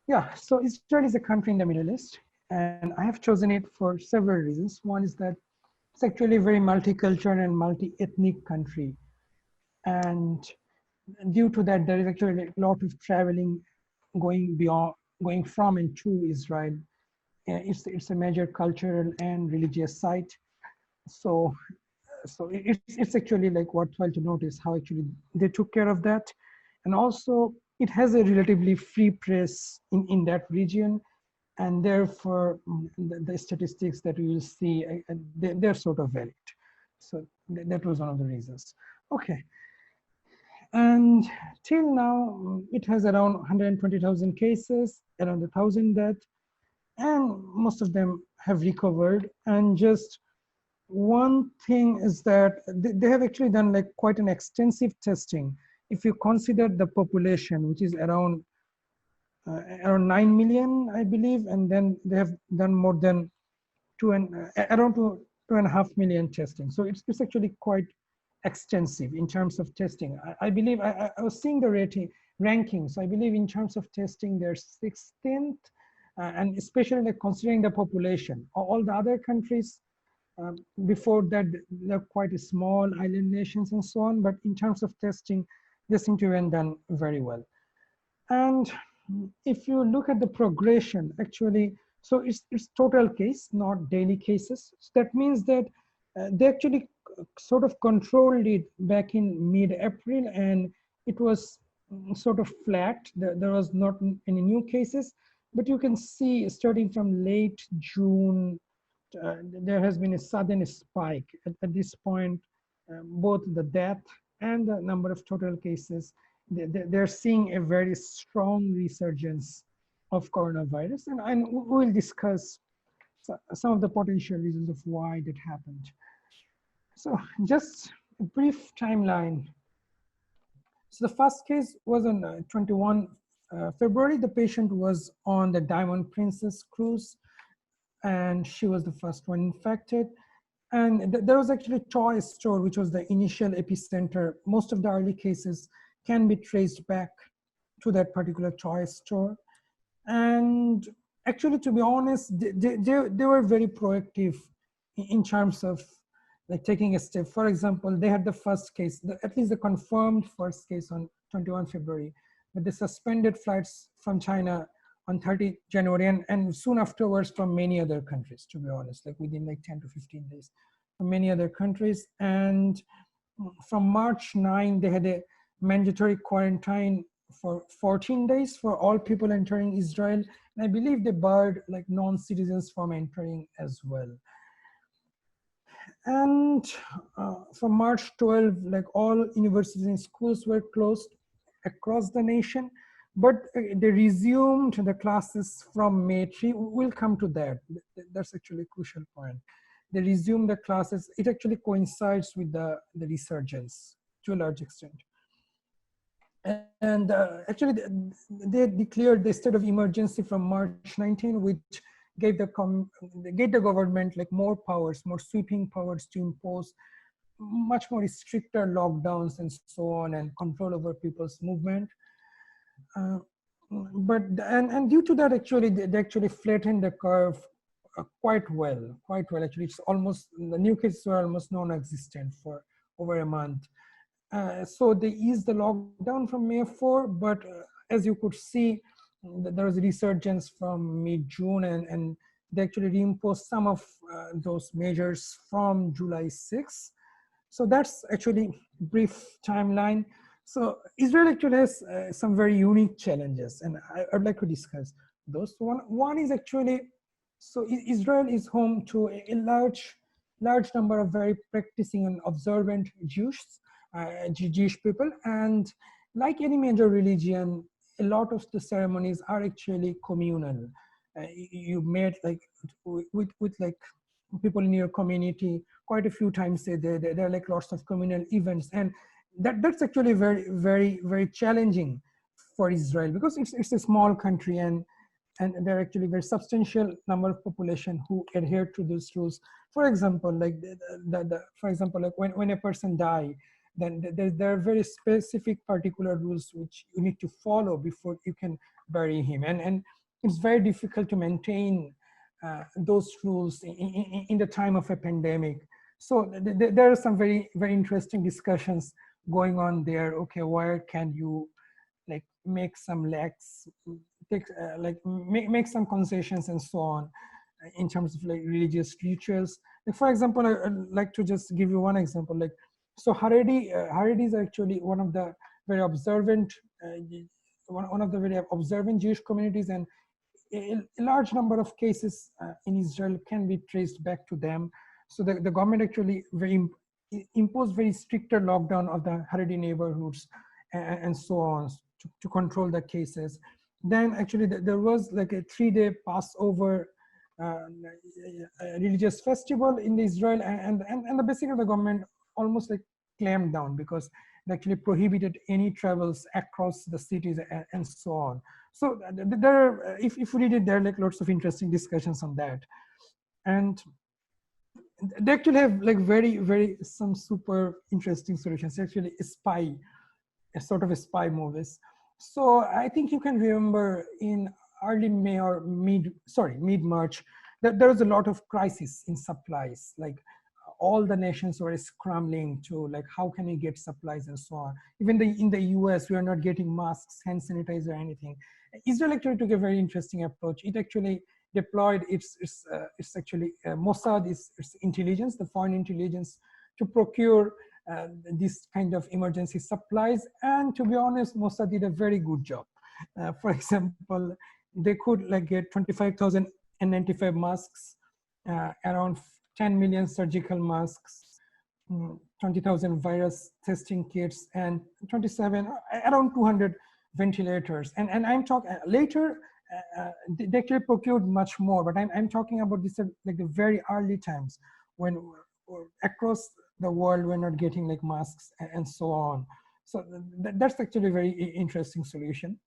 Yeah, so Israel is a country in the Middle East, and I have chosen it for several reasons. One is that it's actually a very multicultural and multi-ethnic country. And due to that, there is actually a lot of traveling going from and to Israel. It's a major cultural and religious site. So, it's actually like worthwhile to notice how actually they took care of that. And also it has a relatively free press in that region. And therefore the statistics that we will see, they're sort of valid. So that was one of the reasons. Okay. And till now, it has around 120,000 cases, around 1,000 deaths, and most of them have recovered. And just one thing is that they have actually done like quite an extensive testing. If you consider the population, which is around 9 million, I believe, and then they have done more than around 2.5 million testing. So it's actually quite extensive in terms of testing. I believe I was seeing the rankings. I believe in terms of testing, they're 16th, and especially like considering the population. All the other countries before that, they're quite small island nations and so on. But in terms of testing, they seem to have done very well. And if you look at the progression, actually, so it's total case, not daily cases. So that means that they actually sort of controlled it back in mid-April, and it was sort of flat. There was not any new cases, but you can see starting from late June, there has been a sudden spike. At this point, both the death and the number of total cases, they're seeing a very strong resurgence of coronavirus. And we'll discuss some of the potential reasons of why that happened. So just a brief timeline. So the first case was on 21 February. The patient was on the Diamond Princess cruise, and she was the first one infected. And there was actually a toy store, which was the initial epicenter. Most of the early cases can be traced back to that particular toy store. And actually, to be honest, they were very proactive in terms of like taking a step. For example, they had the first case, at least the confirmed first case on 21 February, but they suspended flights from China on 30 January, and soon afterwards from many other countries, to be honest, like within like 10 to 15 days from many other countries. And from March 9, they had a mandatory quarantine for 14 days for all people entering Israel. And I believe they barred like non-citizens from entering as well. And from March 12, like all universities and schools were closed across the nation, but they resumed the classes from May 3. We'll come to that. That's actually a crucial point. They resumed the classes. It actually coincides with the resurgence to a large extent. And actually, they declared the state of emergency from March 19, which gave the government like more powers, more sweeping powers to impose much more stricter lockdowns and so on, and control over people's movement. But due to that, actually, they actually flattened the curve quite well. Actually, it's almost, the new cases were almost non-existent for over a month. So they eased the lockdown from May 4, but as you could see, there was a resurgence from mid-June, and they actually reimposed some of those measures from July 6. So that's actually brief timeline. So Israel actually has some very unique challenges, and I'd like to discuss those. One is actually, so Israel is home to a large number of very practicing and observant Jewish people, and like any major religion, a lot of the ceremonies are actually communal. You met like with like people in your community quite a few times. There are like lots of communal events, and that's actually very challenging for Israel, because it's a small country, and there are actually very substantial number of population who adhere to these rules. For example, like when a person dies, then there are very specific particular rules which you need to follow before you can bury him. And it's very difficult to maintain those rules in the time of a pandemic. So there are some very, very interesting discussions going on there. Okay, where can you like make some lax, make some concessions and so on in terms of like religious rituals. Like, for example, I'd like to just give you one example. Like, so Haredi is actually one of the very observant, one of the very observant Jewish communities, and a large number of cases in Israel can be traced back to them. So the government actually imposed very stricter lockdown of the Haredi neighborhoods and so on to control the cases. Then actually there was like a 3-day Passover religious festival in Israel, and basically the government almost like clamped down because it actually prohibited any travels across the cities and so on. So there, if you read it, there are like lots of interesting discussions on that. And they actually have like very some super interesting solutions. Actually a sort of a spy movies. So I think you can remember in early May or mid-March, that there was a lot of crisis in supplies. Like all the nations were scrambling to like, how can we get supplies and so on. Even in the US, we are not getting masks, hand sanitizer, or anything. Israel actually took a very interesting approach. It actually deployed its actually Mossad, its intelligence, the foreign intelligence, to procure this kind of emergency supplies. And to be honest, Mossad did a very good job. For example, they could like get 25,000 N95 masks, around 10 million surgical masks, 20,000 virus testing kits, and around 200 ventilators. And I'm talking later, they actually procured much more, but I'm talking about this like the very early times when across the world we're not getting like masks and so on. So that's actually a very interesting solution.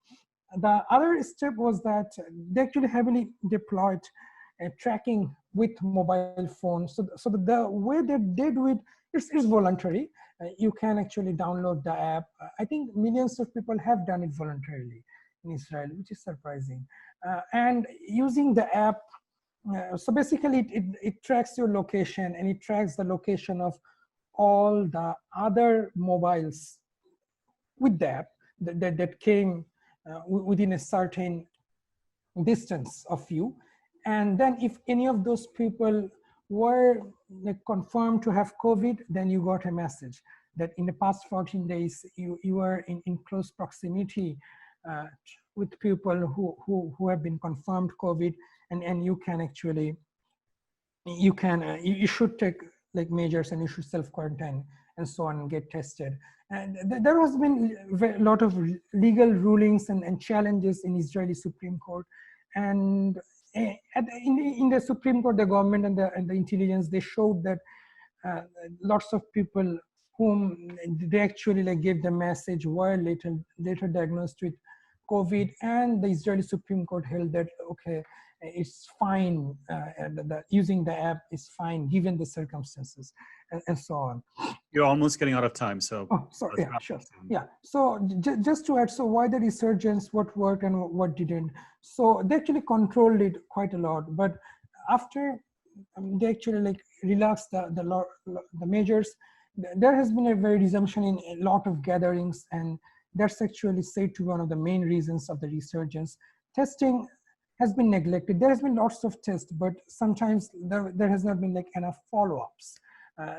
The other step was that they actually heavily deployed tracking with mobile phones. So the way that they do it is voluntary. You can actually download the app. I think millions of people have done it voluntarily in Israel, which is surprising. And using the app, so basically it tracks your location, and it tracks the location of all the other mobiles with the app that came within a certain distance of you. And then if any of those people were like confirmed to have COVID, then you got a message that in the past 14 days, you were in close proximity with people who have been confirmed COVID, and you can actually, you should take like measures, and you should self-quarantine and so on, and get tested. And there has been a lot of legal rulings and challenges in Israeli Supreme Court. And in the Supreme Court, the government and the intelligence, they showed that lots of people whom they actually like gave the message were later diagnosed with COVID, and the Israeli Supreme Court held that, okay, it's fine, using the app is fine given the circumstances, and so on. You're almost getting out of time, so. Oh, sorry, yeah, sure. Yeah, so just to add, so why the resurgence, what worked and what didn't. So they actually controlled it quite a lot, but after they actually like relaxed the measures, there has been a very resumption in a lot of gatherings, and that's actually said to be one of the main reasons of the resurgence. Testing has been neglected. There has been lots of tests, but sometimes there has not been like enough follow-ups,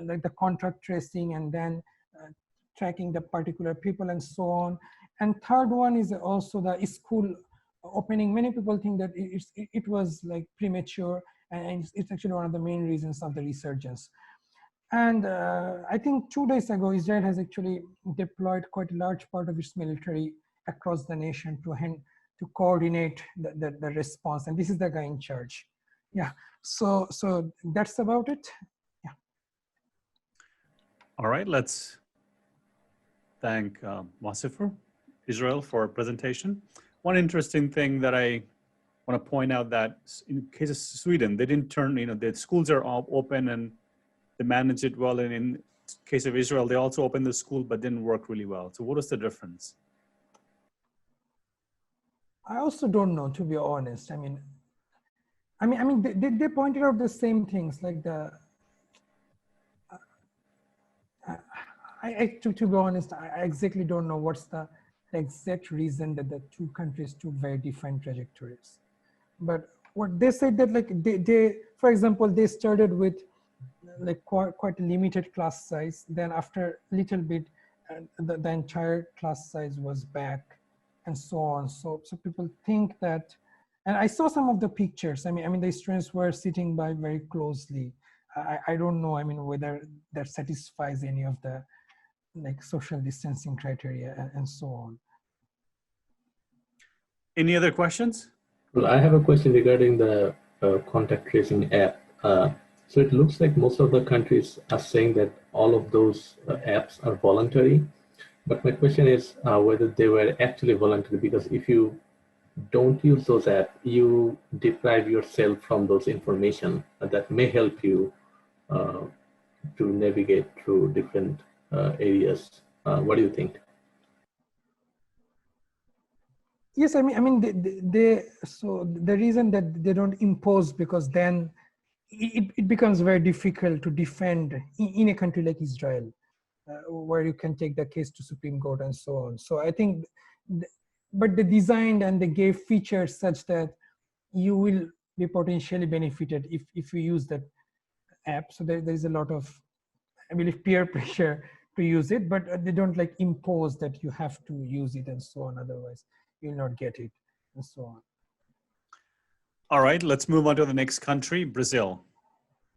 like the contact tracing, and then tracking the particular people and so on. And third one is also the school opening. Many people think that it was like premature, and it's actually one of the main reasons of the resurgence. And I think 2 days ago, Israel has actually deployed quite a large part of its military across the nation to coordinate the response. And this is the guy in charge. Yeah, so that's about it. Yeah. All right, let's thank Mosifer, Israel, for a presentation. One interesting thing that I want to point out, that in case of Sweden, they didn't turn, the schools are all open and they manage it well. And in case of Israel, they also opened the school, but didn't work really well. So what was the difference? I also don't know, to be honest. They pointed out the same things, like to be honest, I exactly don't know what's the exact reason that the two countries took very different trajectories. But what they said that, like, they for example, they started with like quite a limited class size. Then after a little bit, the entire class size was back, and so on. So people think that, and I saw some of the pictures. The students were sitting by very closely. I don't know. Whether that satisfies any of the like social distancing criteria and so on. Any other questions? Well, I have a question regarding the contact tracing app. So it looks like most of the countries are saying that all of those apps are voluntary. But my question is whether they were actually voluntary, because if you don't use those apps, you deprive yourself from those information that may help you to navigate through different areas. What do you think? Yes, so the reason that they don't impose, because then it becomes very difficult to defend in a country like Israel, where you can take the case to Supreme Court and so on. So I think, but they designed and they gave features such that you will be potentially benefited if you use that app. So there's a lot of, I believe, peer pressure to use it, but they don't like impose that you have to use it and so on. Otherwise, you'll not get it and so on. All right, let's move on to the next country, Brazil.